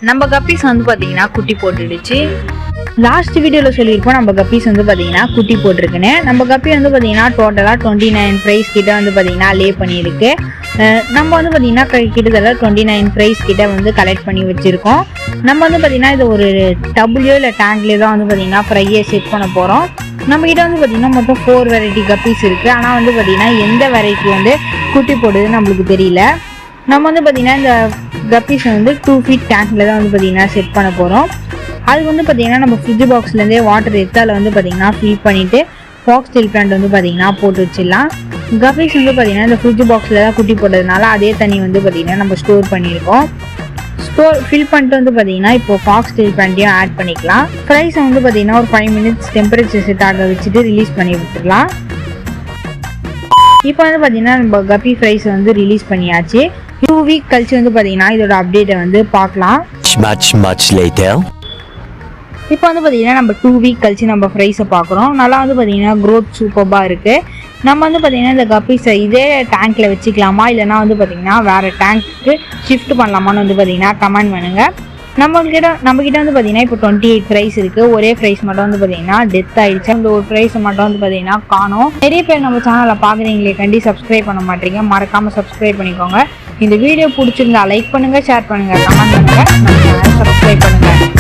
நம்ம கப்பீஸ் வந்து பார்த்தீங்கன்னா குட்டி போட்டுடுச்சு. லாஸ்ட் வீடியோவில் சொல்லியிருப்போம் நம்ம கப்பீஸ் வந்து பார்த்தீங்கன்னா குட்டி போட்டிருக்குன்னு. நம்ம கப்பி வந்து பார்த்தீங்கன்னா டோட்டலாக 29 ப்ரைஸ் கிட்ட வந்து பார்த்தீங்கன்னா லே பண்ணியிருக்கு. நம்ம வந்து பார்த்தீங்கன்னா கிட்டத்தட்ட 29 ப்ரைஸ் கிட்ட வந்து கலெக்ட் பண்ணி வச்சுருக்கோம். நம்ம வந்து பார்த்தீங்கன்னா இது ஒரு டபுள்யூ இல்லை டேங்க்லேயே தான் வந்து பார்த்தீங்கன்னா ஃப்ரையை செட் பண்ண போகிறோம். நம்மக்கிட்ட வந்து பார்த்தீங்கன்னா மொத்தம் 4 வெரைட்டி கப்பீஸ் இருக்குது. ஆனால் வந்து பார்த்தீங்கன்னா எந்த வெரைட்டி வந்து குட்டி போடுதுன்னு நம்மளுக்கு தெரியல. நம்ம வந்து பார்த்தீங்கன்னா இந்த கப்பீஸை வந்து 2 feet டேங்கில் தான் வந்து பார்த்தீங்கன்னா செட் பண்ண போகிறோம். அது வந்து பார்த்தீங்கன்னா நம்ம ஃப்ரிட்ஜ் பாக்ஸ்லேருந்தே வாட்டர் எடுத்து அதில் வந்து பார்த்தீங்கன்னா ஃபில் பண்ணிவிட்டு பாக்ஸ் ஸ்டீல் பிளான்ட் வந்து பார்த்தீங்கன்னா போட்டு வச்சிடலாம். கப்பீஸ் வந்து பார்த்தீங்கன்னா இந்த ஃப்ரிட்ஜ் பாக்ஸில் தான் குட்டி போட்டதுனால அதே தண்ணி வந்து பார்த்தீங்கன்னா நம்ம ஸ்டோர் பண்ணியிருக்கோம். ஃபில் பண்ணிட்டு வந்து பார்த்தீங்கன்னா இப்போ பாக்ஸ் ஸ்டீல் பிளான்ட்டையும் ஆட் பண்ணிக்கலாம். ஃப்ரைஸை வந்து பார்த்தீங்கன்னா ஒரு 5 minutes டெம்பரேச்சர் செட் ஆக வச்சுட்டு ரிலீஸ் பண்ணி விட்டுடலாம். இப்போ வந்து பார்த்தீங்கன்னா நம்ம கப்பி ஃப்ரைஸ் வந்து ரிலீஸ் பண்ணியாச்சு. 2 week கழிச்சு வந்து பார்த்தீங்கன்னா இதோட அப்டேட்டை வந்து பார்க்கலாம். இப்போ வந்து பார்த்தீங்கன்னா நம்ம 2 week கழிச்சு நம்ம ஃப்ரைஸை பார்க்குறோம். நல்லா வந்து பார்த்தீங்கன்னா க்ரோத் சூப்பராக இருக்குது. நம்ம வந்து பார்த்தீங்கன்னா இந்த கப்பீஸை இதே டேங்க்கில் வச்சுக்கலாமா இல்லைனா வந்து பார்த்தீங்கன்னா வேறு டேங்க்கு ஷிஃப்ட் பண்ணலாமான்னு வந்து பார்த்தீங்கன்னா கமெண்ட் பண்ணுங்கள். நம்மக்கிட்ட வந்து பார்த்தீங்கன்னா இப்போ 28 ஃப்ரைஸ் இருக்குது. ஒரே ஃப்ரைஸ் மட்டும் வந்து பார்த்தீங்கன்னா டெத் ஆகிடுச்சு. அந்த ஒரு ஃப்ரைஸை மட்டும் வந்து பார்த்தீங்கன்னா காணும். நிறைய பேர் நம்ம சேனலில் பார்க்குறீங்களே கண்டி சப்ஸ்கிரைப் பண்ண மாட்டீங்க. மறக்காமல் சப்ஸ்கிரைப் பண்ணிக்கோங்க. இந்த வீடியோ பிடிச்சிருந்தா லைக் பண்ணுங்கள், ஷேர் பண்ணுங்கள், கமெண்ட் பண்ணுங்கள், நம்ம சேனலை சப்ஸ்கிரைப் பண்ணுங்கள்.